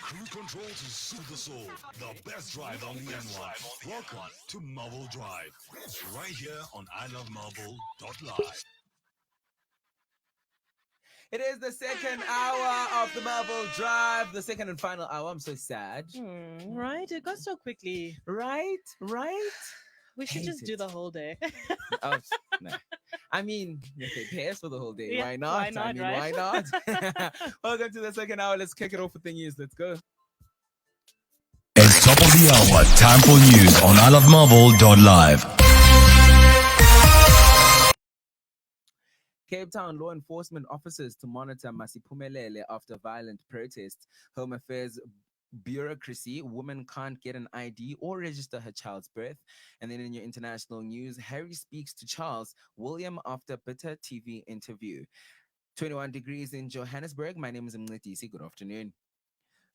Cruise control to soothe the soul. The best drive on the N1. Welcome to Melville Drive. Right here on ilovemelville.live. It is the second hour of the Melville Drive, the second and final hour. I'm so sad. Right? It got so quickly. Right? Right? We should Hate just do it. the whole day. Oh, no. I mean, if they pay us for the whole day, Yeah, why not? why not, I mean, right? why not? Welcome to the second hour. Let's kick it off with the news. Let's go. It's top of the hour. Time for news on ilovemelville.live. Cape Town law enforcement officers to monitor Masiphumelele after violent protests. Home Affairs bureaucracy, woman can't get an ID or register her child's birth. And then in your international news, Harry speaks to Charles William after bitter TV interview. 21 degrees in Johannesburg. My name is Mncedisi. Good afternoon.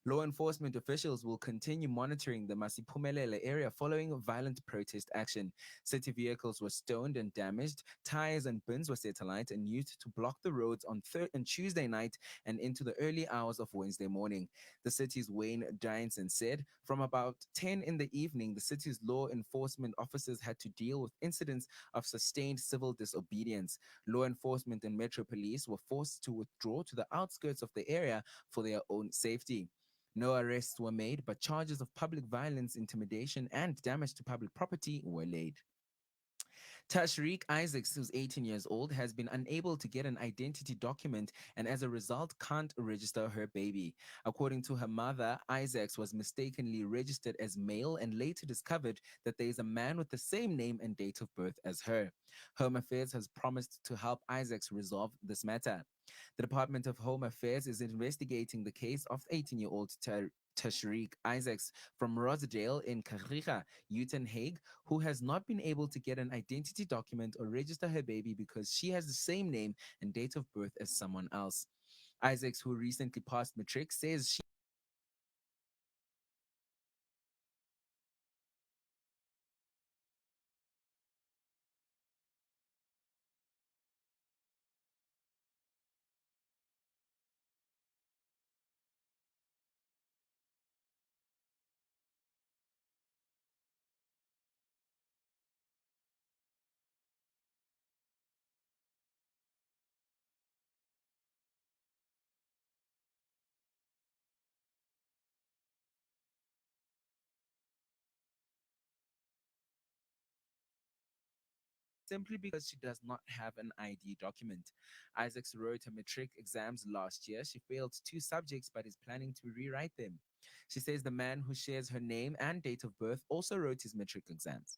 Law enforcement officials will continue monitoring the Masiphumelele area following violent protest action. City vehicles were stoned and damaged, tires and bins were set alight and used to block the roads on Tuesday night and into the early hours of Wednesday morning. The city's Wayne Giantson said from about 10 in the evening, the city's law enforcement officers had to deal with incidents of sustained civil disobedience. Law enforcement and Metro Police were forced to withdraw to the outskirts of the area for their own safety. No arrests were made, but charges of public violence, intimidation, and damage to public property were laid. Tashreeq Isaacs, who's 18 years old, has been unable to get an identity document and as a result can't register her baby. According to her mother, Isaacs was mistakenly registered as male and later discovered that there is a man with the same name and date of birth as her. Home Affairs has promised to help Isaacs resolve this matter. The Department of Home Affairs is investigating the case of 18-year-old Tashreeq Isaacs from Rosedale in Kariga, Uitenhage, who has not been able to get an identity document or register her baby because she has the same name and date of birth as someone else. Isaacs, who recently passed matric, says she simply because she does not have an ID document. Isaacs wrote her matric exams last year. She failed two subjects but is planning to rewrite them. She says the man who shares her name and date of birth also wrote his matric exams.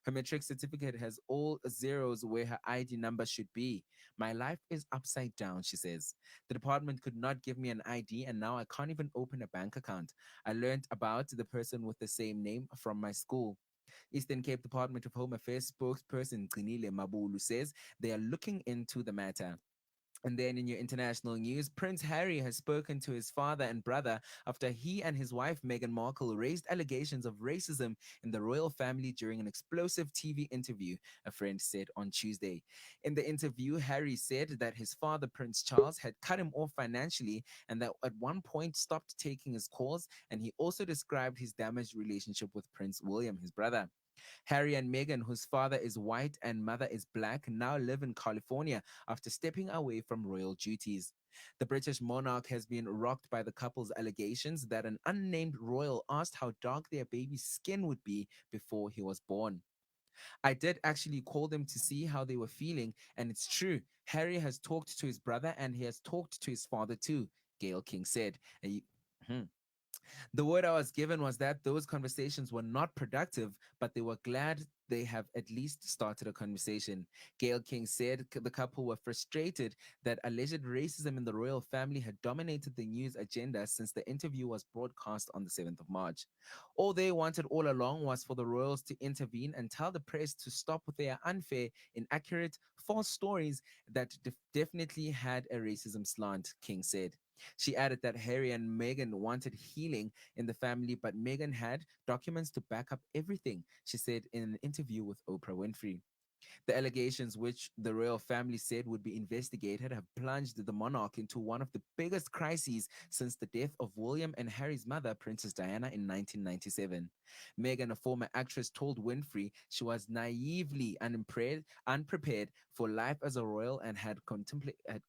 Her matric certificate has all zeros where her ID number should be. My life is upside down, she says. The department could not give me an ID and now I can't even open a bank account. I learned about the person with the same name from my school. Eastern Cape Department of Home Affairs spokesperson Gcinile Mabulu says they are looking into the matter. And then in your international news, Prince Harry has spoken to his father and brother after he and his wife Meghan Markle raised allegations of racism in the royal family during an explosive TV interview, a friend said on Tuesday. In the interview, Harry said that his father, Prince Charles, had cut him off financially and that at one point stopped taking his calls, and he also described his damaged relationship with Prince William, his brother. Harry and Meghan, whose father is white and mother is black, now live in California after stepping away from royal duties. The British monarch has been rocked by the couple's allegations that an unnamed royal asked how dark their baby's skin would be before he was born. I did actually call them to see how they were feeling, and it's true. Harry has talked to his brother and he has talked to his father too, Gail King said. Hmm. The word I was given was that those conversations were not productive, but they were glad they have at least started a conversation. Gail King said the couple were frustrated that alleged racism in the royal family had dominated the news agenda since the interview was broadcast on the 7th of March. All they wanted all along was for the royals to intervene and tell the press to stop with their unfair, inaccurate, false stories that definitely had a racism slant, King said. She added that Harry and Meghan wanted healing in the family, but Meghan had documents to back up everything, she said in an interview with Oprah Winfrey. The allegations, which the royal family said would be investigated, have plunged the monarch into one of the biggest crises since the death of William and Harry's mother, Princess Diana, in 1997. Meghan, a former actress, told Winfrey she was naively unprepared for life as a royal and had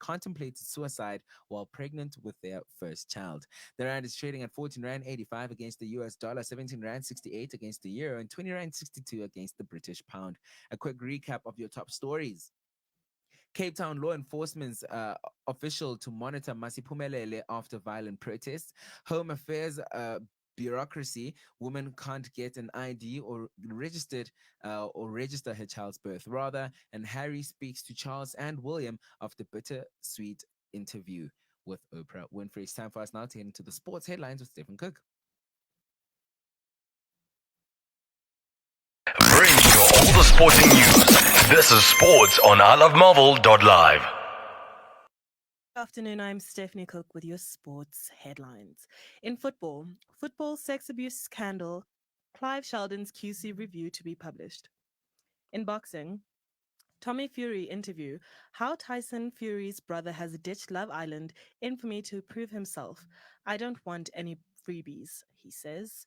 contemplated suicide while pregnant with their first child. The rand is trading at 14 Rand 85 against the US dollar, 17 Rand 68 against the euro, and 20 Rand 62 against the British pound. A quick recap of your top stories. Cape Town law enforcement's official to monitor Masiphumelele after violent protests. Home Affairs bureaucracy, woman can't get an ID or register her child's birth rather. And Harry speaks to Charles and William after bittersweet interview with Oprah Winfrey. It's time for us now to head into the sports headlines with Stephen Cooke. Bring you all the sporting news. This is sports on ilovemarvel.live. Good afternoon, I'm Stephanie Cooke with your sports headlines. In football sex abuse scandal, Clive Sheldon's QC review to be published. In boxing, Tommy Fury interview, how Tyson Fury's brother has ditched Love Island infamy to prove himself. I don't want any freebies, he says.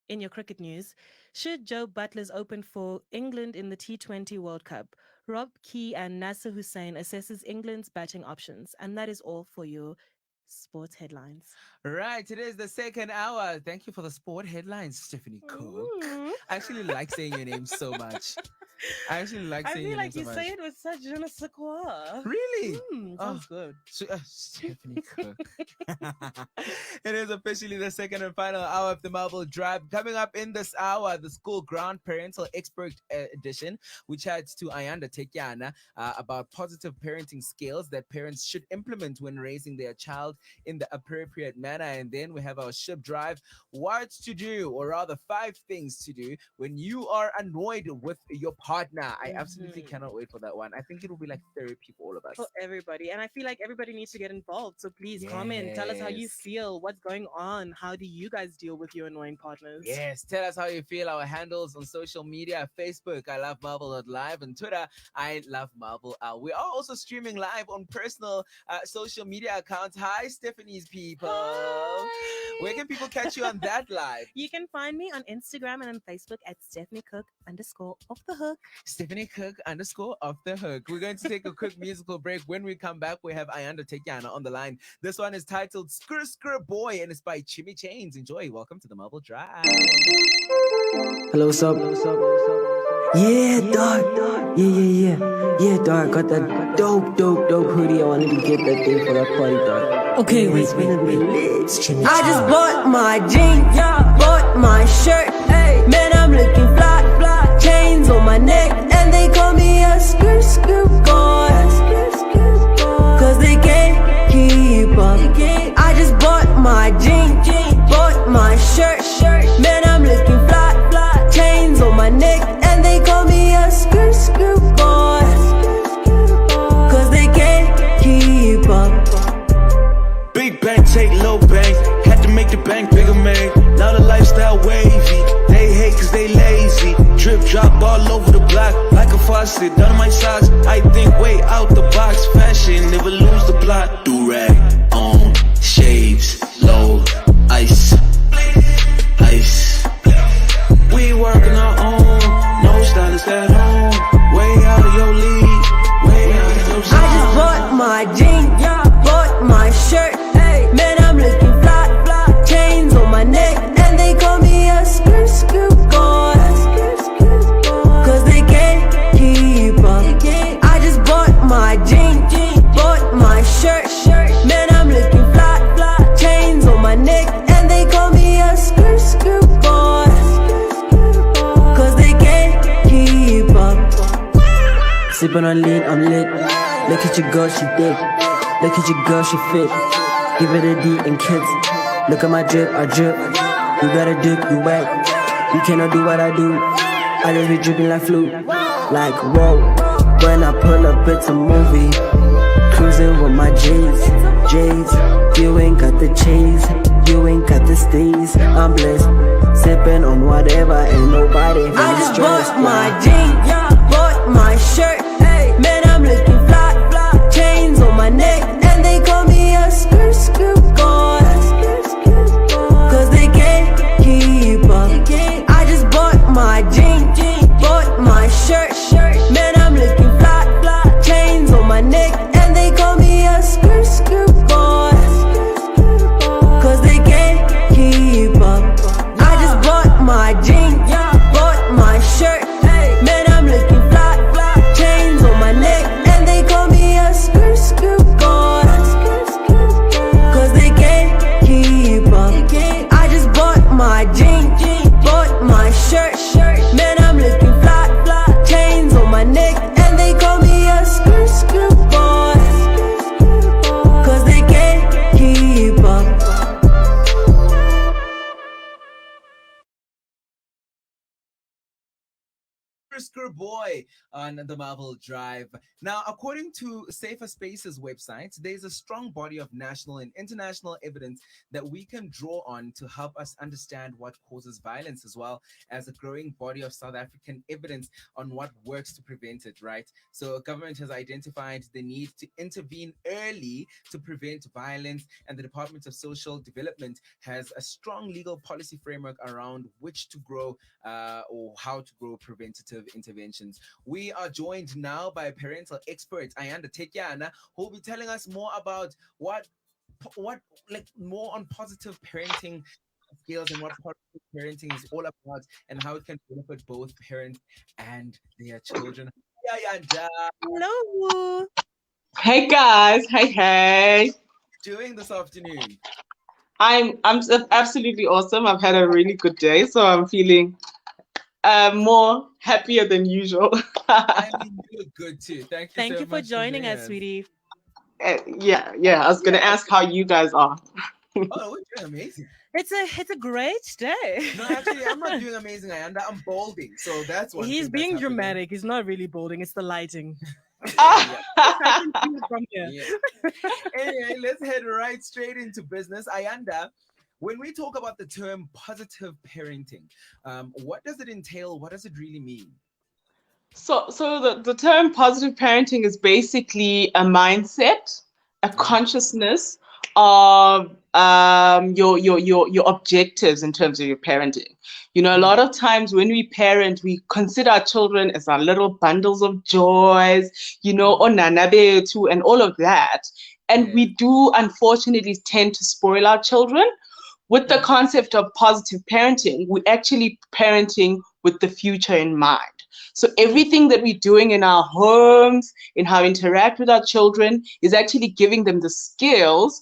In your cricket news, should Joe Buttler's open for England in the T20 World Cup? Rob Key and Nasser Hussain assesses England's batting options. And that is all for your sports headlines. Right, it is the second hour. Thank you for the sport headlines, Stephanie Cooke. I actually like saying your name so much. I actually like saying your name so much. I feel like you say it with such je ne sais quoi. Really? Sounds good. Stephanie Cooke. It is officially the second and final hour of the Marvel Drive. Coming up in this hour, the School Ground Parental Expert Edition, which chats to Ayanda Tekiana about positive parenting skills that parents should implement when raising their child in the appropriate manner. And then we have our Ship Drive, what to do, or rather 5 things to do when you are annoyed with your partner. I absolutely cannot wait for that one. I think it will be like therapy for all of us. For everybody. And I feel like everybody needs to get involved. So please comment. Tell us how you feel. What's going on? How do you guys deal with your annoying partners? Yes. Tell us how you feel. Our handles on social media, Facebook, I Love Marvel.live, and Twitter, I Love Marvel. We are also streaming live on personal social media accounts. Hi, Stephanie's people. Hi. Where can people catch you on that live? You can find me on Instagram and on Facebook at Stephanie Cooke _off the hook. Stephanie Cooke _off the hook. We're going to take a quick musical break. When we come back, we have Ayanda Tekiana on the line. This one is titled Skr Skr Boy and it's by Chimmy Chains. Enjoy. Welcome to the Marvel Drive. Hello, what's up? Yeah, dog. Yeah, dog. Got that dope hoodie. I wanted to get that thing for that party, dog. Okay, wait. I just bought my jeans, bought my shirt. Man, I'm looking fly. Chains on my neck, and they call me a skr skr boy. Cause they can't keep up. I just bought my jeans, bought my shirt. Man, I'm looking fly. Chains on my neck, and they call me a skr skr boy. Cause they can't keep up. Big bang, take low bang. Had to make the bank bigger, man. Now the lifestyle wavy. They hate cause they lazy. Drip drop all over the block like a faucet. Down my socks, I think way out the box. Fashion, never lose the plot. Do-rag on, shades, low, ice. We working our own, no stylist at home. Way out of your league, way out of your zone. I just bought my jeans, bought my shirt. Man, I'm looking fly. Chains on my neck, and they call me a skr skr boy. Cause they can't keep up. I just bought my jeans, bought my shirt. Man, I'm looking fly. Chains on my neck, and they call me a skr skr boy. Cause they can't keep up. Sippin' on lean, I'm lit. Look at your girl, she thick. Look at your girl, she fit. Give it a D and kids. Look at my drip, I drip. You better dip, you wet. You cannot do what I do. I just be dripping like flute. Like whoa. When I pull up, it's a movie. Cruising with my J's. You ain't got the cheese. You ain't got the steez. I'm blessed. Sipping on whatever, ain't nobody feeling I just stressed. bought my jeans, bought my shirt. Man, I'm looking fly, chains on my neck, and they call me a skirt god. Cause they can't keep up. I just bought my jeans, bought my shirt. Man, I'm looking fly, chains on my neck, and they call me a skirt god. Cause they can't keep up. I just bought my jeans, bought my shirt. Man, I'm looking fly, chains on my neck, and they call me a skirt god. Cause they can't keep up. I just bought my jeans, bought my shirt. Man, I'm looking fly, chains on my neck, and they call me a skirt god. Cause they can't keep up. Brisker Boy on the Marvel Drive. Now, according to Safer Spaces website, there's a strong body of national and international evidence that we can draw on to help us understand what causes violence, as well as a growing body of South African evidence on what works to prevent it, right? So government has identified the need to intervene early to prevent violence, and the Department of Social Development has a strong legal policy framework around which to grow or how to grow preventative interventions. We are joined now by parental expert Ayanda Tekyana, who will be telling us more about what like more on positive parenting skills and what positive parenting is all about and how it can benefit both parents and their children. Hi, Ayanda. Hello. Hey guys, hey. Doing this afternoon. I'm absolutely awesome. I've had a really good day, so I'm feeling more happier than usual. I mean, you look good too. Thank you. Thank so you for much joining us, sweetie. Yeah. I was gonna ask how you guys are. Oh, we're doing amazing. It's a great day. No, actually, I'm not doing amazing, Ayanda. I'm balding, so that's one. He's thing being that's happening. dramatic. He's not really balding. It's the lighting. Yeah. I can see it from here. Yeah. Anyway, let's head right straight into business. Ayanda, when we talk about the term positive parenting, what does it entail? What does it really mean? So the term positive parenting is basically a mindset, a consciousness of your objectives in terms of your parenting. You know, a lot of times when we parent, we consider our children as our little bundles of joys, you know, onanabetu and all of that. And we do unfortunately tend to spoil our children. With the concept of positive parenting, we're actually parenting with the future in mind. So everything that we're doing in our homes, in how we interact with our children, is actually giving them the skills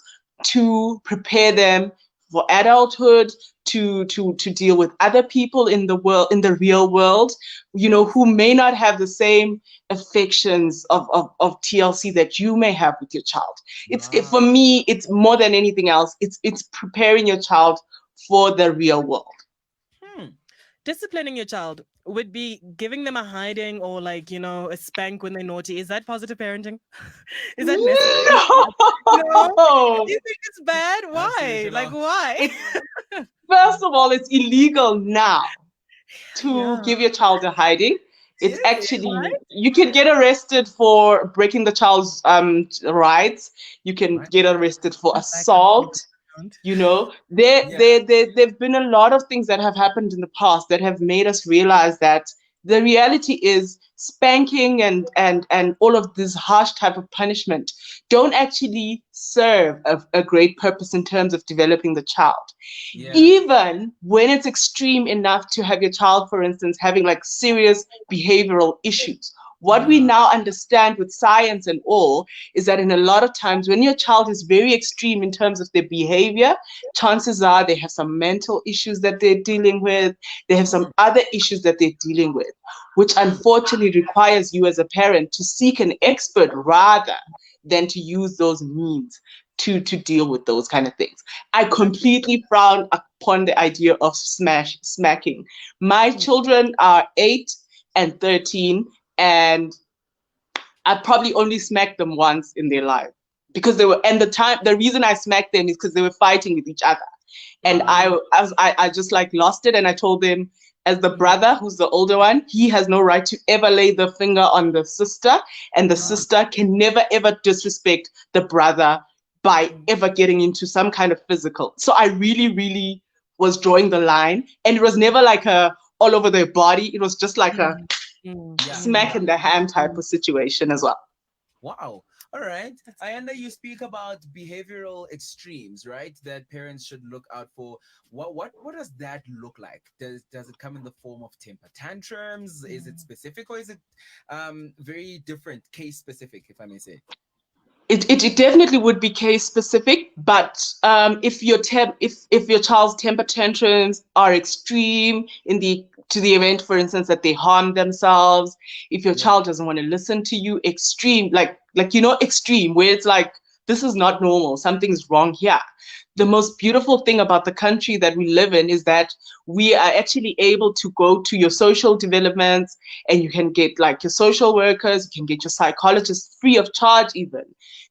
to prepare them for adulthood, to deal with other people in the world, in the real world, you know, who may not have the same affections of TLC that you may have with your child. For me, it's more than anything else. It's preparing your child for the real world. Disciplining your child would be giving them a hiding or like, you know, a spank when they're naughty. Is that positive parenting? Is that necessary? No. Do you think it's bad? Why? Like, why? First of all, it's illegal now to give your child a hiding. It's actually, you can get arrested for breaking the child's rights. You can get arrested for assault. You know, there've been a lot of things that have happened in the past that have made us realize that the reality is spanking and all of this harsh type of punishment don't actually serve a great purpose in terms of developing the child. Even when it's extreme enough to have your child, for instance, having like serious behavioral issues. What we now understand with science and all is that in a lot of times when your child is very extreme in terms of their behavior, chances are they have some mental issues that they're dealing with. They have some other issues that they're dealing with, which unfortunately requires you as a parent to seek an expert rather than to use those means to deal with those kind of things. I completely frown upon the idea of smacking. My children are 8 and 13. And I probably only smacked them once in their life because they were, and the reason I smacked them is because they were fighting with each other. And I just like lost it. And I told them, as the brother, who's the older one, he has no right to ever lay the finger on the sister, and the sister can never ever disrespect the brother by ever getting into some kind of physical. So I really, really was drawing the line, and it was never like a all over their body. It was just like a smack in the hand type of situation as well. Wow. All right. I know you speak about behavioral extremes, right? That parents should look out for. What does that look like? Does it come in the form of temper tantrums? Is it specific, or is it very different, case specific, if I may say? It definitely would be case specific, but if your child's temper tantrums are extreme to the event, for instance, that they harm themselves, if your child doesn't want to listen to you, extreme, like extreme, where it's like, this is not normal, something's wrong here. The most beautiful thing about the country that we live in is that we are actually able to go to your social developments, and you can get like your social workers, you can get your psychologists free of charge even,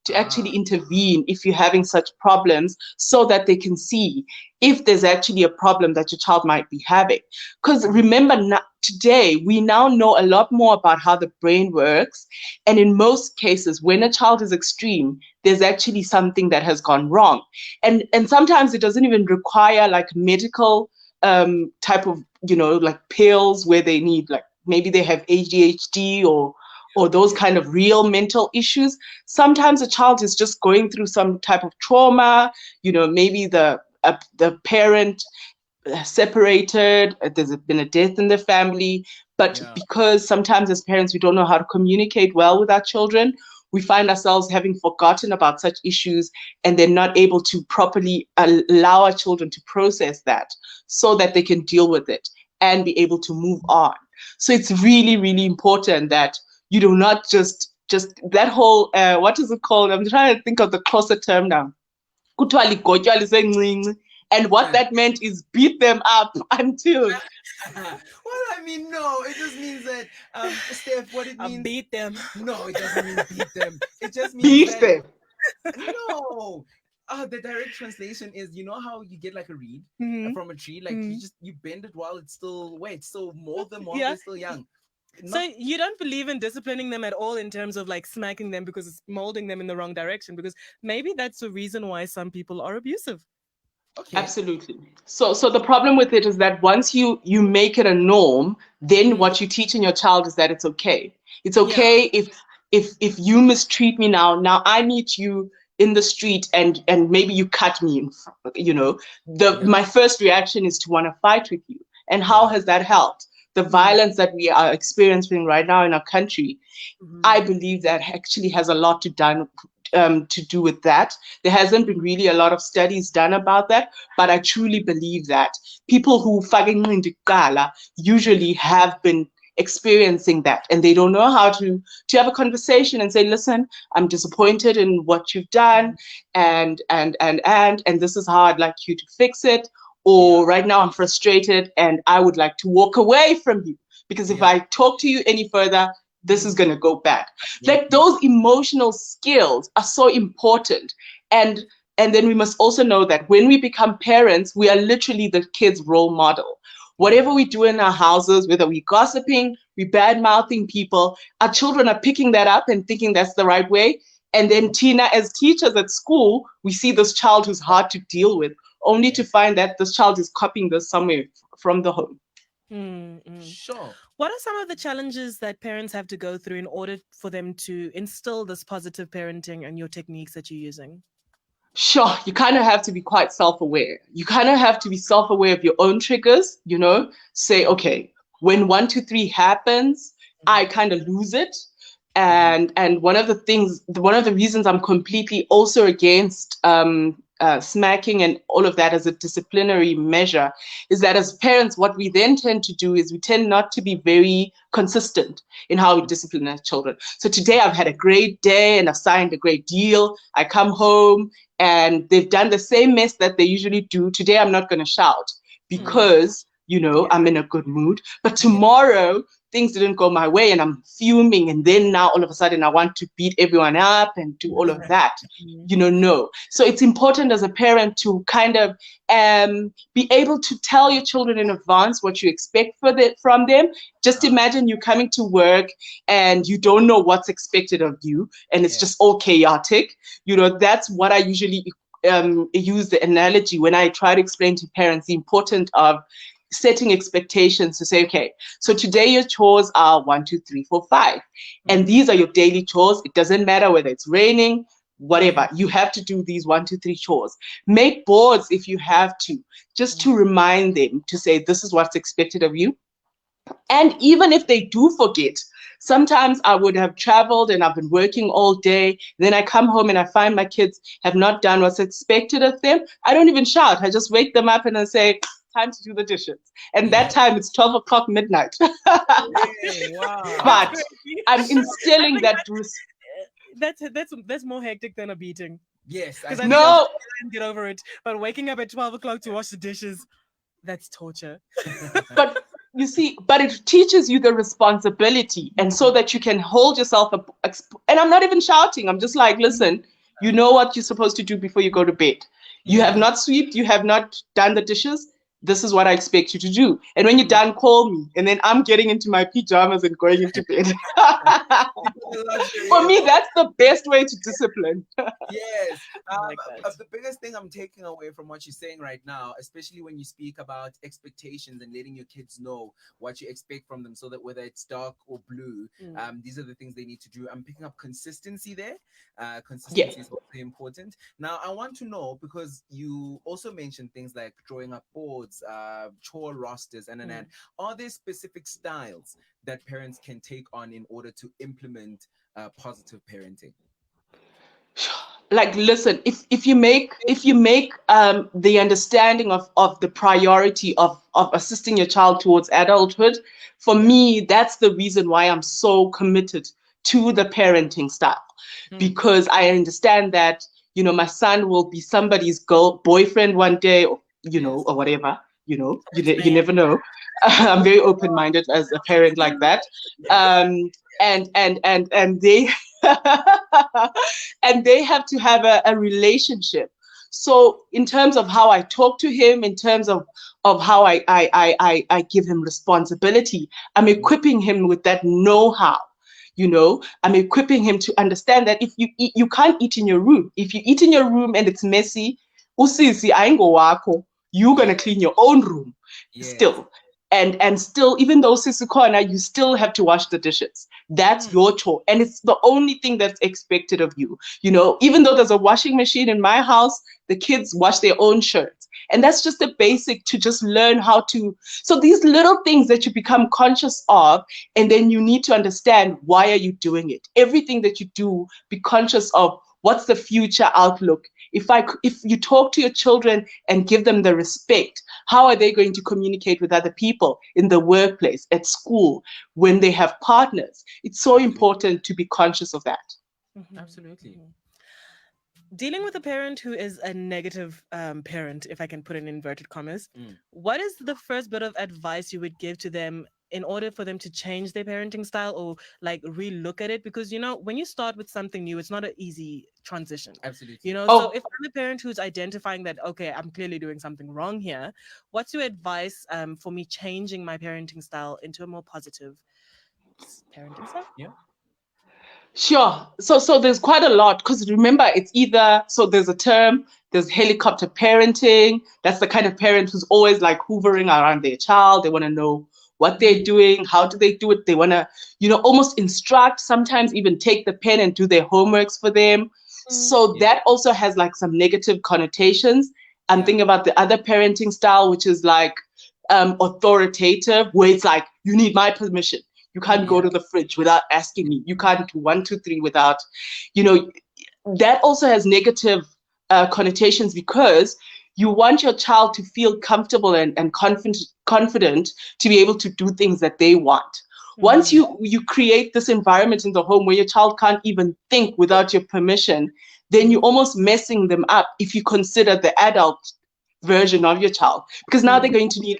to actually intervene if you're having such problems, so that they can see if there's actually a problem that your child might be having. Because remember, today we now know a lot more about how the brain works, and in most cases when a child is extreme, there's actually something that has gone wrong, and sometimes it doesn't even require like medical type of, like pills where they need, like maybe they have ADHD or those kind of real mental issues. Sometimes a child is just going through some type of trauma, maybe the parent separated, there's been a death in the family, but because sometimes as parents we don't know how to communicate well with our children, we find ourselves having forgotten about such issues, and then not able to properly allow our children to process that so that they can deal with it and be able to move on. So it's really, really important that you do not just that whole, what is it called? I'm trying to think of the closer term now. And what that meant is beat them up until. Well, I mean, no, it just means that, Steph, what it means. Beat them. No, it doesn't mean beat them. It just means Beat that, them. No. The direct translation is, how you get like a reed from a tree, like you bend it while it's still wet, so mold them while they're still young. So you don't believe in disciplining them at all in terms of like smacking them because it's molding them in the wrong direction, because maybe that's the reason why some people are abusive. Okay. Absolutely. So the problem with it is that once you make it a norm, then what you teach in your child is that it's okay. It's okay if you mistreat me now I meet you in the street and maybe you cut me, my first reaction is to want to fight with you. And how has that helped? The violence that we are experiencing right now in our country, I believe that actually has a lot to do with that. There hasn't been really a lot of studies done about that, but I truly believe that people who usually have been experiencing that, and they don't know how to have a conversation and say, listen, I'm disappointed in what you've done, and this is how I'd like you to fix it. Or right now I'm frustrated and I would like to walk away from you, because if I talk to you any further, this is going to go bad. Like those emotional skills are so important. And then we must also know that when we become parents, we are literally the kids' role model. Whatever we do in our houses, whether we're gossiping, we're bad-mouthing people, our children are picking that up and thinking that's the right way. And then Tina, as teachers at school, we see this child who's hard to deal with, only to find that this child is copying this somewhere from the home. Sure. What are some of the challenges that parents have to go through in order for them to instill this positive parenting and your techniques that you're using? Sure, you kind of have to be quite self-aware. You kind of have to be self-aware of your own triggers, say, okay, when 1, 2, 3 happens, I kind of lose it. And one of the reasons I'm completely also against smacking and all of that as a disciplinary measure is that as parents, what we then tend to do is we tend not to be very consistent in how we discipline our children. So today I've had a great day and I've signed a great deal. I come home and they've done the same mess that they usually do. Today I'm not going to shout because I'm in a good mood. But tomorrow, things didn't go my way and I'm fuming. And then now all of a sudden I want to beat everyone up and do all of that. No. So it's important as a parent to kind of be able to tell your children in advance what you expect from them. Just imagine you coming to work and you don't know what's expected of you and it's just all chaotic. That's what I usually use the analogy when I try to explain to parents the importance of setting expectations to say, okay, so today your chores are 1, 2, 3, 4, 5. And these are your daily chores. It doesn't matter whether it's raining, whatever. You have to do these 1, 2, 3 chores. Make boards if you have to, just to remind them to say, this is what's expected of you. And even if they do forget, sometimes I would have traveled and I've been working all day. Then I come home and I find my kids have not done what's expected of them. I don't even shout. I just wake them up and I say, time to do the dishes. And that time it's 12 o'clock midnight. Wow. But I'm instilling that. That's more hectic than a beating. Yes. Because I can get over it. But waking up at 12 o'clock to wash the dishes, that's torture. But you see, but it teaches you the responsibility, and so that you can hold yourself up. And I'm not even shouting. I'm just like, listen, you know what you're supposed to do before you go to bed. You have not swept, you have not done the dishes. This is what I expect you to do. And when you're done, call me. And then I'm getting into my pajamas and going into bed. For me, that's the best way to discipline. Yes. Like The biggest thing I'm taking away from what you're saying right now, especially when you speak about expectations and letting your kids know what you expect from them, so that whether it's dark or blue, these are the things they need to do. I'm picking up consistency there. Consistency is also important. Now, I want to know, because you also mentioned things like drawing up boards, chore rosters, and are there specific styles that parents can take on in order to implement positive parenting? Like, listen, if you make the understanding of the priority of assisting your child towards adulthood, for me, that's the reason why I'm so committed to the parenting style, because I understand that my son will be somebody's boyfriend one day, or or whatever. You never know. I'm very open-minded as a parent like that. And they and they have to have a relationship. So in terms of how I talk to him, in terms of how I give him responsibility, I'm equipping him with that know-how. I'm equipping him to understand that if you eat, you can't eat in your room. If you eat in your room and it's messy, usisi aingo wako, you're gonna clean your own room still. And still, even though Sisukona, you still have to wash the dishes. That's your chore. And it's the only thing that's expected of you. Even though there's a washing machine in my house, the kids wash their own shirts. And that's just the basic to just learn how to. So these little things that you become conscious of, and then you need to understand, why are you doing it? Everything that you do, be conscious of what's the future outlook. If you talk to your children and give them the respect, how are they going to communicate with other people in the workplace, at school, when they have partners? It's so important to be conscious of that. Absolutely. Dealing with a parent who is a negative parent, if I can put in inverted commas, what is the first bit of advice you would give to them in order for them to change their parenting style, or like relook at it? Because when you start with something new, it's not an easy transition. Absolutely. So if I'm a parent who's identifying that, okay, I'm clearly doing something wrong here, what's your advice for me changing my parenting style into a more positive parenting style? Yeah. Sure. So there's quite a lot, because remember, it's either, so there's a term, there's helicopter parenting. That's the kind of parent who's always like hoovering around their child. They want to know what they're doing, how do they do it. They want to, almost instruct, sometimes even take the pen and do their homeworks for them. So that also has like some negative connotations. I'm thinking about the other parenting style, which is like authoritative, where it's like, you need my permission. You can't go to the fridge without asking me. You can't do 1, 2, 3 without, that also has negative connotations, because you want your child to feel comfortable and confident to be able to do things that they want. Once you create this environment in the home where your child can't even think without your permission, then you're almost messing them up if you consider the adult version of your child, because now they're going to need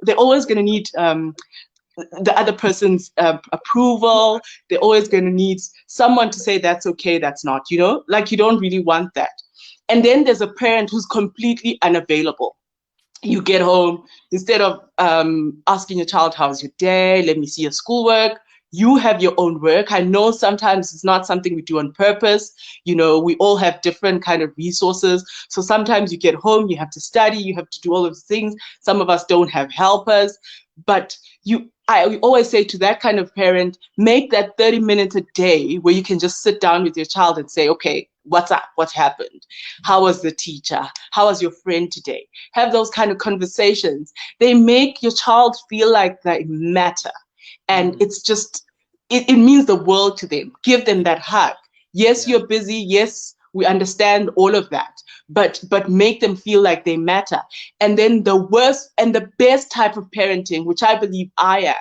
they're always going to need the other person's approval. They're always going to need someone to say that's okay, that's not, you know, like you don't really want that. And then there's a parent who's completely unavailable. You get home, instead of asking your child, how's your day? Let me see your schoolwork. You have your own work. I know sometimes it's not something we do on purpose. You know, we all have different kind of resources. So sometimes you get home, you have to study, you have to do all of those things. Some of us don't have helpers, but I always say to that kind of parent, make that 30 minutes a day where you can just sit down with your child and say, okay, what's up? What happened? How was the teacher? How was your friend today? Have those kind of conversations. They make your child feel like they matter. And it's just, it means the world to them. Give them that hug. Yes, you're busy. Yes, we understand all of that. But make them feel like they matter. And then the worst and the best type of parenting, which I believe I am,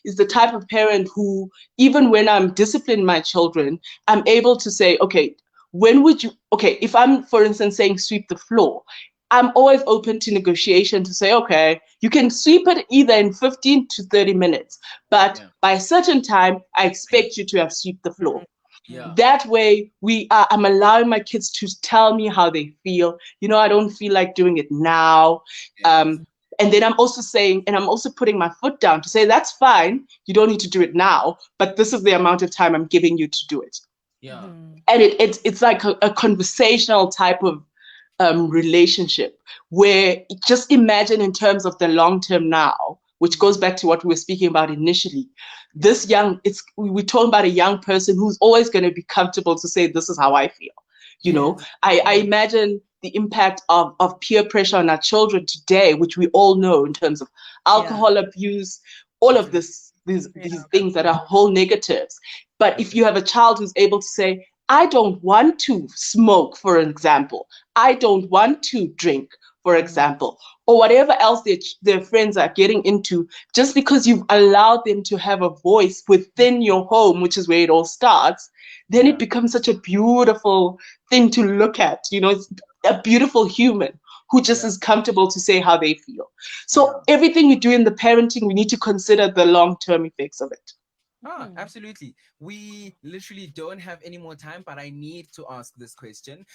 is the type of parent who, even when I'm disciplining my children, I'm able to say, okay, if I'm, for instance, saying sweep the floor, I'm always open to negotiation to say, okay, you can sweep it either in 15 to 30 minutes, but by a certain time, I expect you to have swept the floor. That way, I'm allowing my kids to tell me how they feel. You know, I don't feel like doing it now. And then I'm also saying, and I'm also putting my foot down to say, that's fine. You don't need to do it now, but this is the amount of time I'm giving you to do it. And it's like a conversational type of relationship, where just imagine in terms of the long term now, which goes back to what we were speaking about initially. We're talking about a young person who's always going to be comfortable to say, this is how I feel. You know, I imagine the impact of peer pressure on our children today, which we all know in terms of alcohol abuse, all of these things that are whole negatives. But if you have a child who's able to say, I don't want to smoke, for example, I don't want to drink, for example, or whatever else their friends are getting into, just because you've allowed them to have a voice within your home, which is where it all starts, then it becomes such a beautiful thing to look at. You know, it's a beautiful human who just is comfortable to say how they feel. So everything we do in the parenting, we need to consider the long-term effects of it. Absolutely. We literally don't have any more time, but I need to ask this question.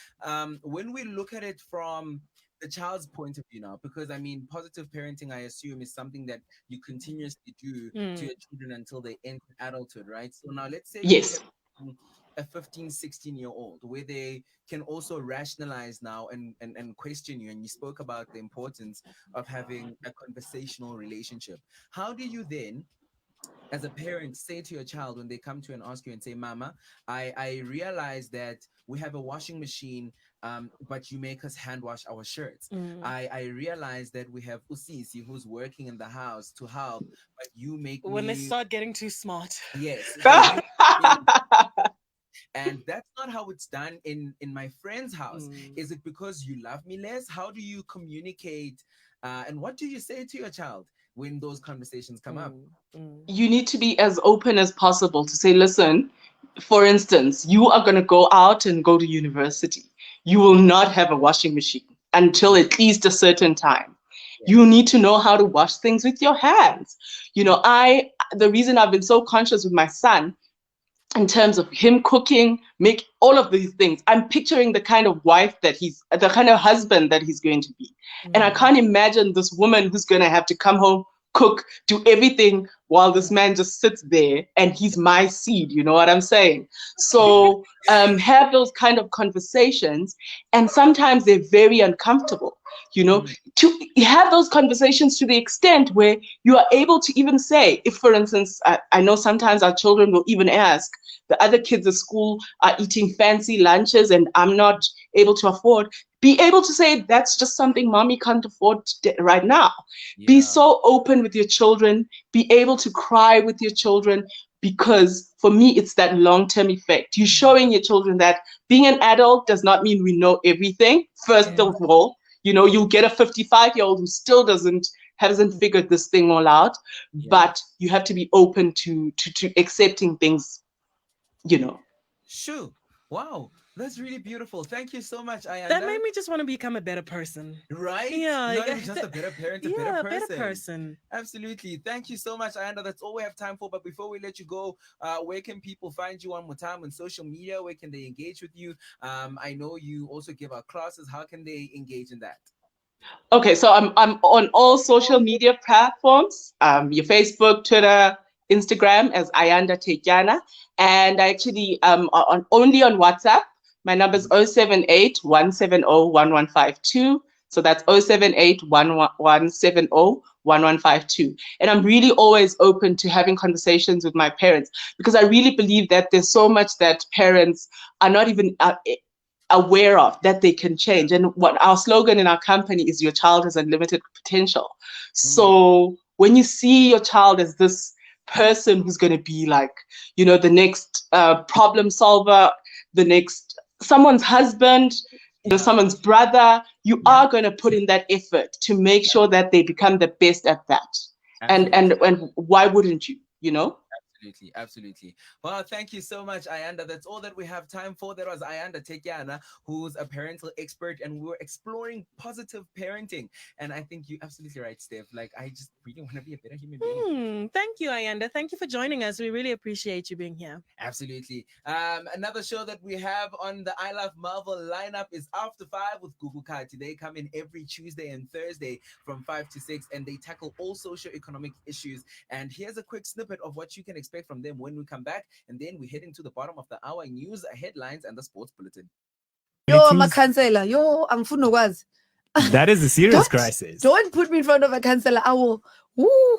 When we look at it from the child's point of view now, because I mean, positive parenting, I assume, is something that you continuously do to your children until they enter adulthood, right? So now let's say you have a 15, 16-year-old where they can also rationalize now and question you. And you spoke about the importance of having a conversational relationship. How do you then, as a parent, say to your child when they come to you and ask you and say, Mama, I realize that we have a washing machine, but you make us hand wash our shirts. I realize that we have Usisi who's working in the house to help, but you make when they start getting too smart. Yes. And that's not how it's done in my friend's house. Is it because you love me less? How do you communicate? And what do you say to your child when those conversations come up? You need to be as open as possible to say, listen, for instance, you are going to go out and go to university. You will not have a washing machine until at least a certain time. You need to know how to wash things with your hands. You know, the reason I've been so conscious with my son in terms of him cooking, make all of these things, I'm picturing the kind of wife the kind of husband that he's going to be. And I can't imagine this woman who's going to have to come home, cook, do everything while this man just sits there and he's my seed. You know what I'm saying? So have those kind of conversations, and sometimes they're very uncomfortable, you know, to have those conversations to the extent where you are able to even say, if, for instance, I know sometimes our children will even ask, the other kids at school are eating fancy lunches and I'm not able to afford, be able to say, that's just something mommy can't afford right now. Be so open with your children, be able to cry with your children, because for me, it's that long-term effect. You're showing your children that being an adult does not mean we know everything. First of all, you know, you'll get a 55-year-old who still hasn't figured this thing all out, but you have to be open to accepting things, you know. Sure. Wow. That's really beautiful. Thank you so much, Ayanda. That made me just want to become a better person. Right? Yeah, Not yeah, even just a better parent, a yeah, better person. better person. Absolutely. Thank you so much, Ayanda. That's all we have time for. But before we let you go, where can people find you one more time on social media? Where can they engage with you? I know you also give out classes. How can they engage in that? Okay, so I'm on all social media platforms, your Facebook, Twitter, Instagram as Ayanda Tekiana, and I actually on only on WhatsApp. My number is 078 170 So that's 078 170 And I'm really always open to having conversations with my parents because I really believe that there's so much that parents are not even aware of that they can change. And what our slogan in our company is your child has unlimited potential. Mm. So when you see your child as this person who's going to be like, the next problem solver, the next someone's husband, Yeah. someone's brother, you Yeah. are going to put in that effort to make sure that they become the best at that. And Absolutely. and why wouldn't you? Absolutely, absolutely. Well, thank you so much, Ayanda. That's all that we have time for. That was Ayanda Tekiana, who's a parental expert, and we're exploring positive parenting. And I think you're absolutely right, Steph. Like, I just really want to be a better human being. Thank you, Ayanda. Thank you for joining us. We really appreciate you being here. Absolutely. Another show that we have on the I Love Marvel lineup is After 5 with Google Kati. They come in every Tuesday and Thursday from 5 to 6, and they tackle all socio-economic issues. And here's a quick snippet of what you can expect from them when we come back. And then we head into the bottom of the hour news, headlines, and the sports bulletin. Yo, I'm a counselor. Yo, I'm Funogaz. That is a serious crisis. Don't put me in front of a counselor. I will. Woo.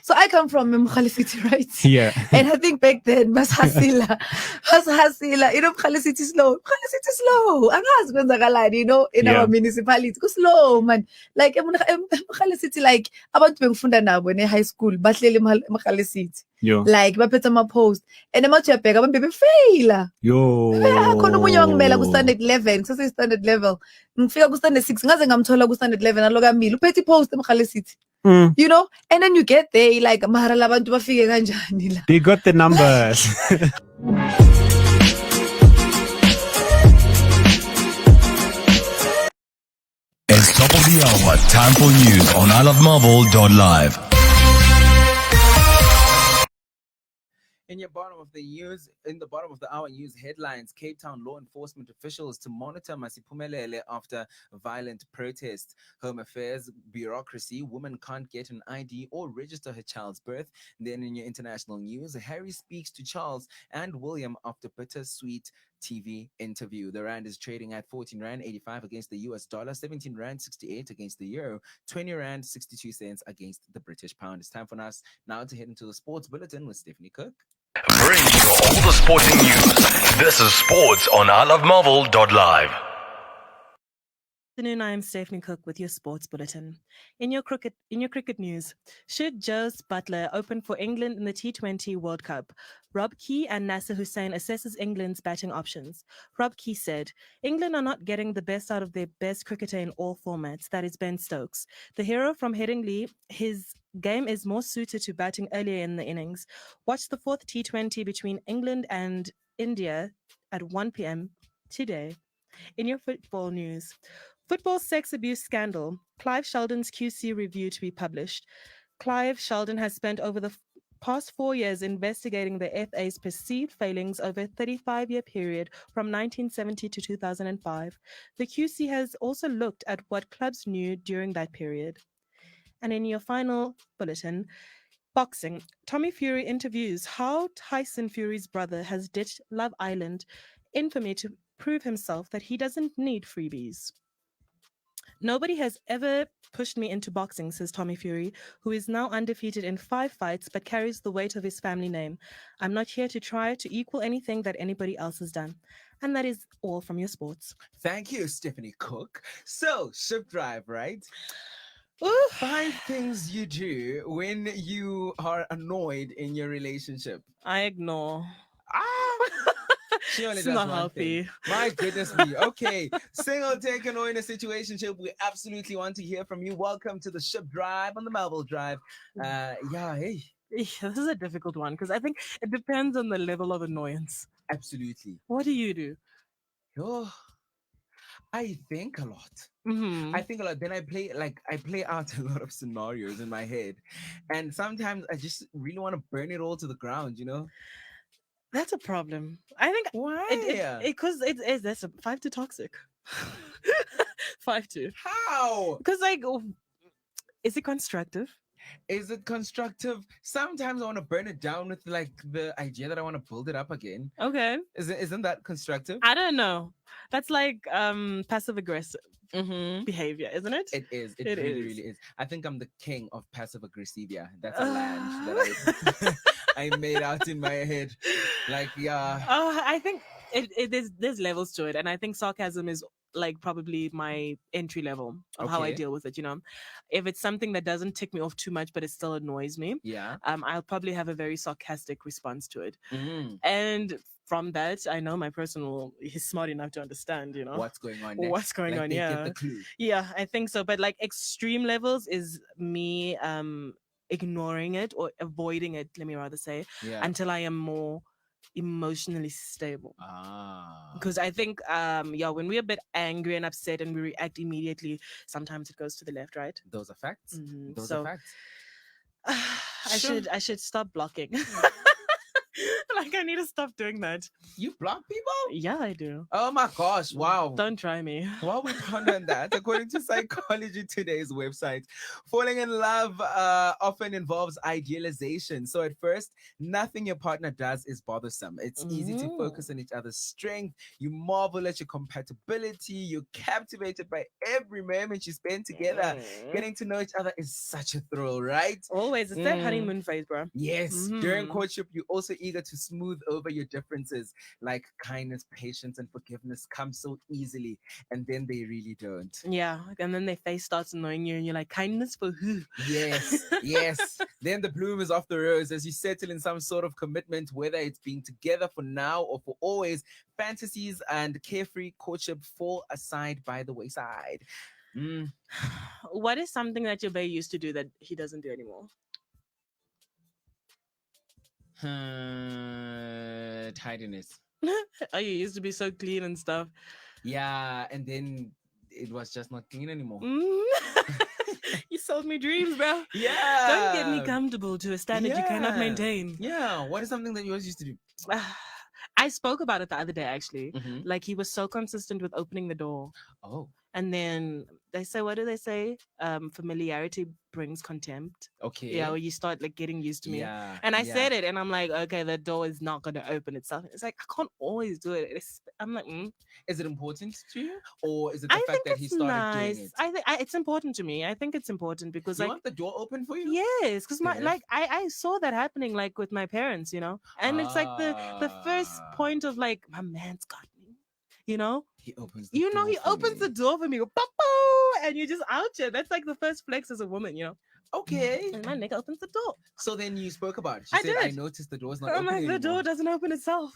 So I come from Mkhali City, right? Yeah. And I think back then, Mas Hasila, Mkhali City slow. Mkhali City slow. I'm not going in Yeah. our municipality. Go slow, man. Like, Mkhali City, like, about to funda nabo in high school, batlele Mkhali City. Yo. Like, baphethe ama-post. And ama-tuyabheka, abantu bebefeyila. Yo. Khona omunye wangimela ku-standard 11 kusase-standard level ngifika ku-standard 6 ngaze ngamthola ku-standard 11 aloku amile uphethe i-post eMkhali City. And then you get there like mara labantu bafike kanjani la. They got the numbers. It's top of the hour. Time for news on ilovemarvel.live. In the bottom of the hour news headlines, Cape Town law enforcement officials to monitor Masiphumelele after violent protests. Home Affairs bureaucracy, woman can't get an ID or register her child's birth. Then in your international news, Harry speaks to Charles and William after bittersweet TV interview. The rand is trading at 14 rand 85 against the US dollar, 17 rand 68 against the euro, 20 rand 62 cents against the British pound. It's time for us now to head into the sports bulletin with Stephanie Cooke. Bringing you all the sporting news. This is sports on ilovemarvel.live. Good afternoon, I am Stephanie Cooke with your sports bulletin. In your cricket news, should Jos Buttler open for England in the T20 World Cup? Rob Key and Nasser Hussain assesses England's batting options. Rob Key said, England are not getting the best out of their best cricketer in all formats, that is Ben Stokes. The hero from Headingley, his game is more suited to batting earlier in the innings. Watch the fourth T20 between England and India at 1 p.m. today. In your football news, football sex abuse scandal, Clive Sheldon's QC review to be published. Clive Sheldon has spent over the past 4 years investigating the FA's perceived failings over a 35-year period from 1970 to 2005. The QC has also looked at what clubs knew during that period. And in your final bulletin, boxing, Tommy Fury interviews how Tyson Fury's brother has ditched Love Island infamy to prove himself that he doesn't need freebies. Nobody has ever pushed me into boxing, says Tommy Fury, who is now undefeated in 5 fights but carries the weight of his family name. I'm not here to try to equal anything that anybody else has done. And that is all from your sports. Thank you, Stephanie Cooke. So, Ship Drive, right? Ooh. 5 things you do when you are annoyed in your relationship. I ignore. She only It's does not one healthy. thing. My goodness me. Okay. Single, taken, or in a situationship, we absolutely want to hear from you. Welcome to the Ship Drive on the Melville Drive. Hey. This is a difficult one because I think it depends on the level of annoyance. Absolutely. What do you do? Oh, I think a lot. Mm-hmm. I think a lot. Then I play out a lot of scenarios in my head, and sometimes I just really want to burn it all to the ground. You know That's a problem. I think why? because it is that's a 5 to toxic. 5 to How because like is it constructive? is it constructive? Sometimes I want to burn it down with like the idea that I want to build it up again. Okay, Isn't that constructive? I don't know. That's like passive aggressive Mm-hmm. behavior, isn't it? It is. It It really, is. really is. I think I'm the king of passive aggressivia. That's a land that I made out in my head. Like, yeah. I think there's levels to it, and I think sarcasm is like probably my entry level of how I Okay. deal with it. If it's something that doesn't tick me off too much, but it still annoys me, Yeah. I'll probably have a very sarcastic response to it, Mm. and from that, I know my person he's smart enough to understand, What's going on next? what's going Like, on. they Yeah, get the clue. yeah, I think so. But like extreme levels is me ignoring it or avoiding it. Let me rather say Yeah. until I am more emotionally stable. Ah. Because I think when we're a bit angry and upset and we react immediately, sometimes it goes to the left, right? Those are facts. Mhm. Those So are facts. I should stop blocking. Like I need to stop doing that. You block people? Yeah, I do. Oh my gosh. Wow. Don't try me. While we ponder on that, according to Psychology Today's website, falling in love often involves idealization. So at first, nothing your partner does is bothersome. It's easy to focus on each other's strength. You marvel at your compatibility. You're captivated by every moment you spend together. Getting to know each other is such a thrill, right? Always, it's that Mm. honeymoon phase, bro. Yes. During Mhm. courtship, you're also eager to smooth over your differences. Like kindness, patience, and forgiveness come so easily, and then they really don't. Yeah, and then their face starts annoying you, and you're like, kindness for who? Yes, yes. Then the bloom is off the rose as you settle in some sort of commitment, whether it's being together for now or for always. Fantasies and carefree courtship fall aside by the wayside. Mm. What is something that your bae used to do that he doesn't do anymore? Tidiness. Oh, you used to be so clean and stuff. Yeah, and then it was just not clean anymore. Mm. You sold me dreams, bro. Yeah. Don't get me comfortable to a standard you cannot Yeah. maintain. Yeah. What is something that you always used to do? I spoke about it the other day, actually. Mhm. Like, he was so consistent with opening the door. Oh, And then they say, what do they say? Familiarity brings contempt. okay. Yeah, where you start like getting used to me. Yeah. And I yeah. said it, and I'm like, okay, the door is not going to open itself. It's like, I can't always do it. I'm like, Is it important to you, or is it the I fact think that he it's started nice. doing it? I think it's important to me. I think it's important because, You like, want the door open for you? yes, because my Yes. like I saw that happening like with my parents, and it's like the first point of like my man's got me, He opens. The he door for opens me. the door for me, go, "Papa," and you're just out here. That's like the first flex as a woman, Okay. And my nigga opens the door. So then you spoke about it. She I said, "I did. noticed the door's not I'm open like, the door anymore." doesn't open itself.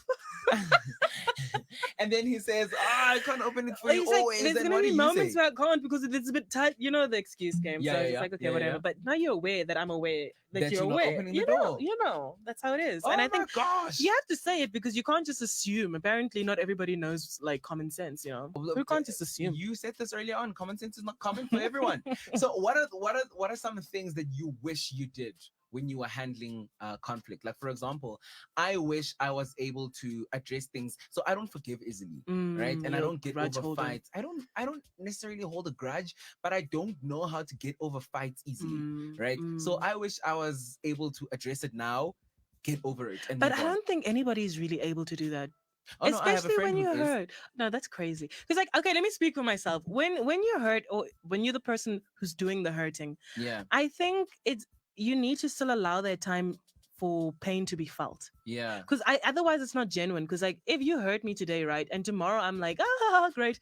And then he says, "I can't open it for you He's like, always." there's And gonna what be do you moments say? where I can't because it's a bit tight. The excuse game. Yeah, So yeah, it's yeah. like, okay, Yeah, whatever. yeah. But now you're aware that I'm aware that That you're you're not aware. opening the you door. know, that's how it is. Oh And I my think gosh! you have to say it because you can't just assume. Apparently, not everybody knows like common sense. Look, We can't just assume. You said this earlier on. Common sense is not common for everyone. So what are some things that you wish you did when you were handling conflict? Like, for example, I wish I was able to address things so I don't forgive easily, right? And I you're don't get grudge over holder. fights. I don't necessarily hold a grudge, but I don't know how to get over fights easily, right? So I wish I was able to address it now, get over it, and But move I on. don't think anybody's really able to do that. Oh, no, I have a Especially friend when who you're is. hurt. No, that's crazy. Because like, okay, let me speak for myself. When you're hurt or when you're the person who's doing the hurting, Yeah, I think you need to still allow that time for pain to be felt. yeah. Because otherwise it's not genuine. Because like if you hurt me today, right, and tomorrow I'm like, great,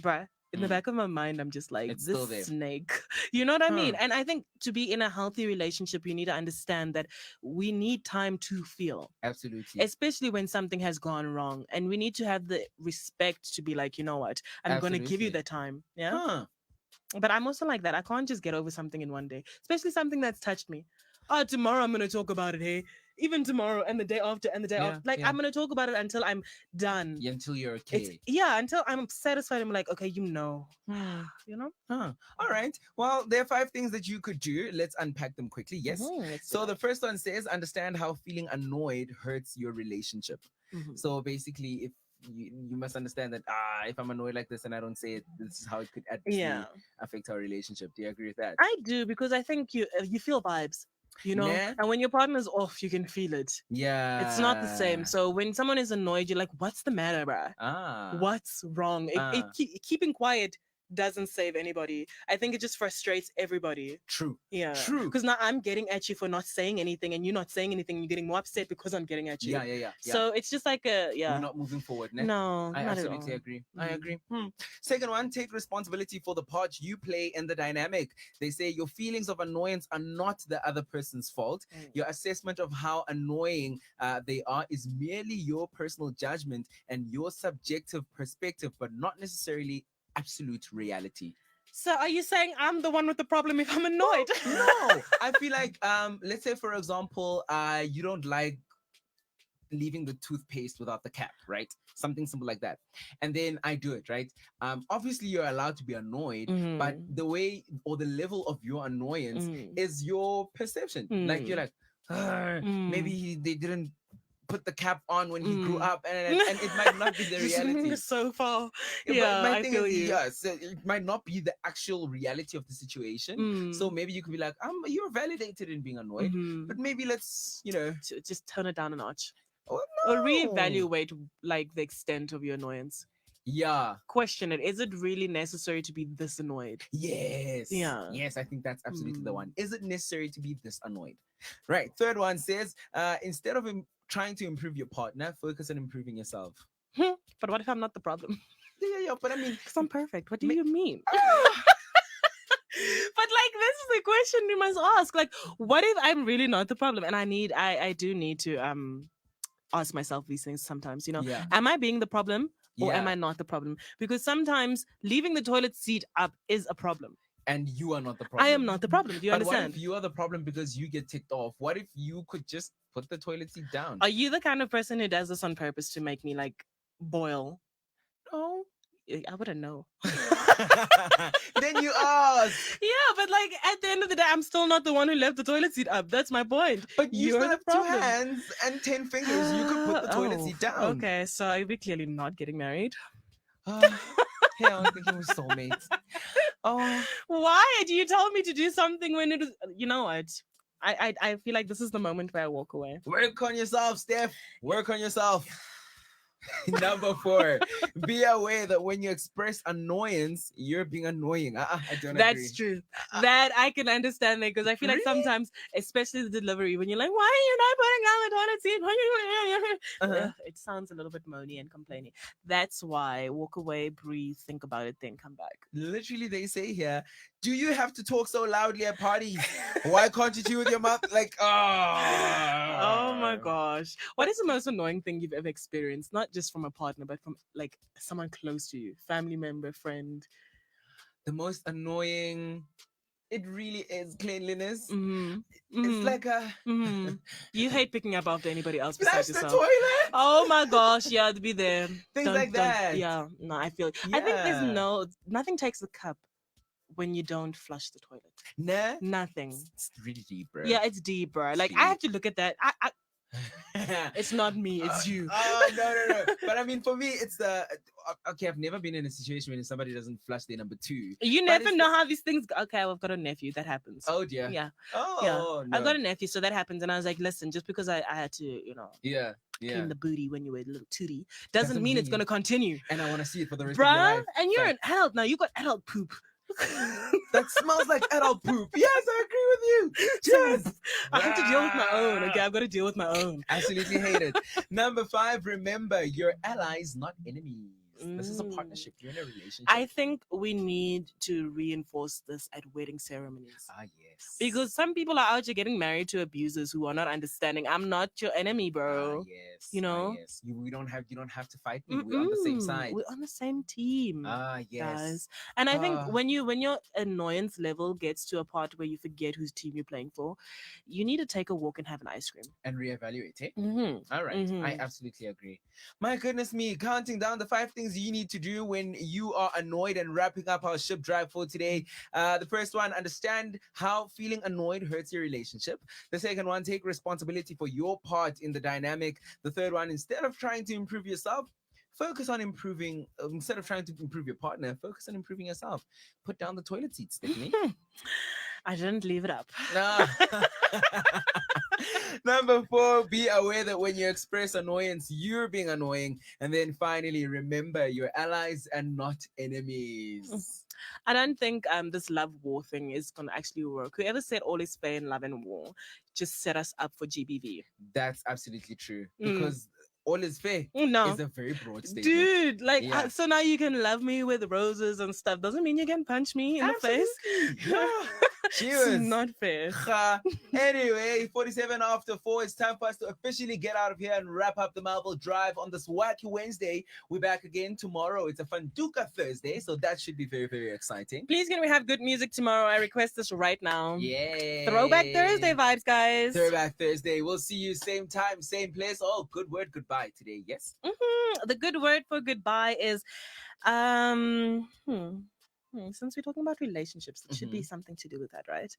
bruh. In the back of my mind, I'm just like, It's still there. this snake. You know what I mean? Huh. And I think to be in a healthy relationship, you need to understand that we need time to feel, Absolutely. especially when something has gone wrong. And we need to have the respect to be like, you know what? I'm going to give you Absolutely. the time. Yeah. Huh. But I'm also like that. I can't just get over something in one day, especially something that's touched me. Oh, tomorrow I'm going to talk about it. Hey, even tomorrow and the day after and the day Yeah, after. Like yeah. I'm gonna talk about it until I'm done. Yeah, until you're It's okay. until I'm satisfied. I'm like, okay, you know. Huh. All right. Well, there are 5 things that you could do. Let's unpack them quickly. Yes. Let's do So the that. first one says, understand how feeling annoyed hurts your relationship. Mhm. So basically, if you must understand that if I'm annoyed like this and I don't say it, this is how it could adversely Yeah. affect our relationship. Do you agree with that? I do, because I think you feel vibes, Nah? and when your partner's off, you can feel it. Yeah. It's not the same. So when someone is annoyed, you're like, what's the matter, bruh? What's wrong? Keeping quiet doesn't save anybody. I think it just frustrates everybody. True. Yeah. True. Because now I'm getting at you for not saying anything, and you're not saying anything. And you're getting more upset because I'm getting at you. Yeah. So it's just like a We're not moving forward. Nah? No, I not at absolutely all. agree. I Mhm. agree. Second one, take responsibility for the part you play in the dynamic. They say your feelings of annoyance are not the other person's fault. Your assessment of how annoying they are is merely your personal judgment and your subjective perspective, but not necessarily absolute reality. So are you saying I'm the one with the problem if I'm annoyed? No, I feel like let's say for example, you don't like leaving the toothpaste without the cap, right? Something simple like that. And then I do it, right? Obviously you're allowed to be annoyed, but the way or the level of your annoyance is your perception. Like you're like, maybe they didn't put the cap on when he grew up, and it might not be the reality. So far. But Yeah, my I thing feel is, you. yeah, so it might not be the actual reality of the situation. So maybe you could be like, you're validated in being annoyed, but maybe let's, Just turn it down a notch. oh, Or no. reevaluate like the extent of your annoyance. Yeah. Question it. Is it really necessary to be this annoyed? Yes. Yeah. Yes, I think that's absolutely the one. Is it necessary to be this annoyed? Right. Third one says, instead of trying to improve your partner, focus on improving yourself. But what if I'm not the problem? Yeah. But I mean, Because I'm perfect. What do you mean? But like, this is the question you must ask. Like, what if I'm really not the problem? And I do need to ask myself these things sometimes. Yeah. Am I being the problem or am Yeah. I not the problem? Because sometimes leaving the toilet seat up is a problem. And you are not the problem. I am not the problem. Do you But understand? what if you are the problem because you get ticked off? What if you could just put the toilet seat down? Are you the kind of person who does this on purpose to make me like boil? No. I wouldn't know. Then you ask. Yeah, but like at the end of the day, I'm still not the one who left the toilet seat up. That's my point. But you You're still the have 2 problem. hands and 10 fingers. You could put the toilet seat down. Okay, so are we clearly not getting married? Yeah, I'm thinking we're soulmates. Oh, Why do you tell me to do something when it is? You know what? I feel like this is the moment where I walk away. work on yourself, Steph. Work on yourself. Number 4, be aware that when you express annoyance, you're being annoying. I don't agree. That's true. That I can understand that, because I feel like Really? sometimes, especially the delivery, when you're like, why are you not putting down the toilet seat? Uh-huh. It sounds a little bit moany and complaining. That's why walk away, breathe, think about it, then come back. Literally, they say here, do you have to talk so loudly at parties? Why can't you do with your mouth? Like, Oh my gosh. What is the most annoying thing you've ever experienced? Not just from a partner, but from like someone close to you, family member, friend. The most annoying, it really is cleanliness. Mhm. It's like a You hate picking up after anybody else flash besides the yourself. toilet. Oh my gosh, yeah, to be there. Things like that. Yeah, no, I feel. I think there's Yeah. nothing takes the cup when you don't flush the toilet. Nah. Nothing. It's really deep, bro. Yeah, it's deep, bro. Like I have to look at that. It's not me, it's you. Oh no. But I mean, for me, it's the okay. I've never been in a situation when somebody doesn't flush their number 2. You But never it's know how these things go. Okay, I've got a nephew. That happens. Oh dear. Yeah. Oh no. I've got a nephew, so that happens. And I was like, listen, just because I had to, Yeah. clean the booty when you were a little tootie, doesn't mean it's mean- going to continue. And I want to see it for the rest of your Bruh, life. and you're Fact. an adult now. You got adult poop. That smells like adult poop. Yes, I agree with you. Yes. I have to deal with my own. Okay, I've got to deal with my own. Absolutely hate it. Number 5, remember, your allies, not enemies. This is a Mm. partnership. You're in a relationship. I think we need to reinforce this at wedding ceremonies. Ah, yes. Because some people are out here getting married to abusers who are not understanding. I'm not your enemy, bro. Yes. You know? Yes. You don't have to fight me. We're on the same side. We're on the same team. Ah, yes. Guys. And I think Ah. when your annoyance level gets to a part where you forget whose team you're playing for, you need to take a walk and have an ice cream. And reevaluate, eh? Mm-hmm. All right. I absolutely agree. My goodness me, counting down the 5 things you need to do when you are annoyed and wrapping up our ship drive for today. The first one, understand how feeling annoyed hurts your relationship. The second one, take responsibility for your part in the dynamic. The third one, instead of trying to improve yourself, focus on improving, instead of trying to improve your partner, focus on improving yourself. Put down the toilet seat, Stephanie. I didn't leave it up. No. Number 4, be aware that when you express annoyance, you're being annoying. And then finally, remember you're allies and not enemies. I don't think this love war thing is gonna actually work. Whoever said all is fair in love and war just set us up for GBV. That's absolutely true. Mm. Because all is fair No. is a very broad statement. Dude, like, Yeah. so now you can love me with roses and stuff. Doesn't mean you can punch me in the face. Absolutely. Yeah. It's Cheers. not fair. Anyway, 47 after 4. It's time for us to officially get out of here and wrap up the Melville Drive on this Wacky Wednesday. We're back again tomorrow. It's a Fanduka Thursday, so that should be very, very exciting. Please, can we have good music tomorrow? I request this right now. Yeah. Throwback Thursday vibes, guys. Throwback Thursday. We'll see you same time, same place. Oh, good word, goodbye today. Yes. The good word for goodbye is, since we're talking about relationships, it should be something to do with that, right?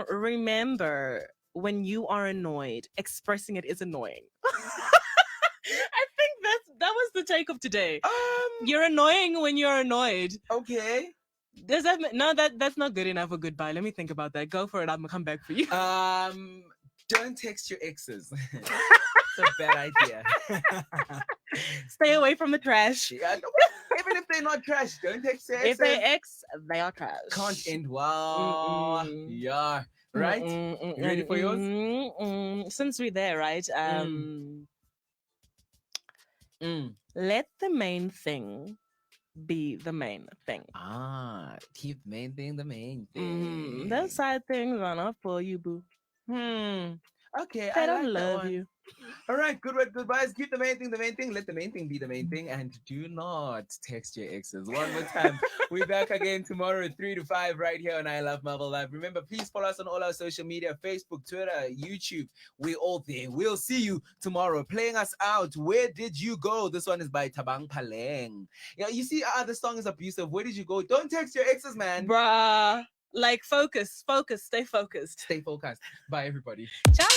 Remember, when you are annoyed, expressing it is annoying. I think that was the take of today. You're annoying when you're annoyed. Okay. Does that no? That's not good enough for goodbye. Let me think about that. Go for it. I'm gonna come back for you. Don't text your exes. It's a bad idea. Stay away from the trash. Yeah, even if they're not trash, don't text your exes. If they ex, they are trash. Can't end well. Mm-mm. Yeah. Right? You ready for yours? Since we're there, right? Let the main thing be the main thing. Keep the main thing the main thing. Those side things are not for you, boo. Okay, They I don't like that love one. you. All right, good word, goodbyes. Keep the main thing the main thing. Let the main thing be the main thing. And do not text your exes. One more time. We're back again tomorrow, 3 to 5, right here on I Love Marvel Live. Remember, please follow us on all our social media, Facebook, Twitter, YouTube. We're all there. We'll see you tomorrow. Playing us out. Where did you go? This one is by Tabang Paleng. Yeah, you see, the song is abusive. Where did you go? Don't text your exes, man. Bruh. Like, focus, stay focused. Stay focused. Bye, everybody. Ciao.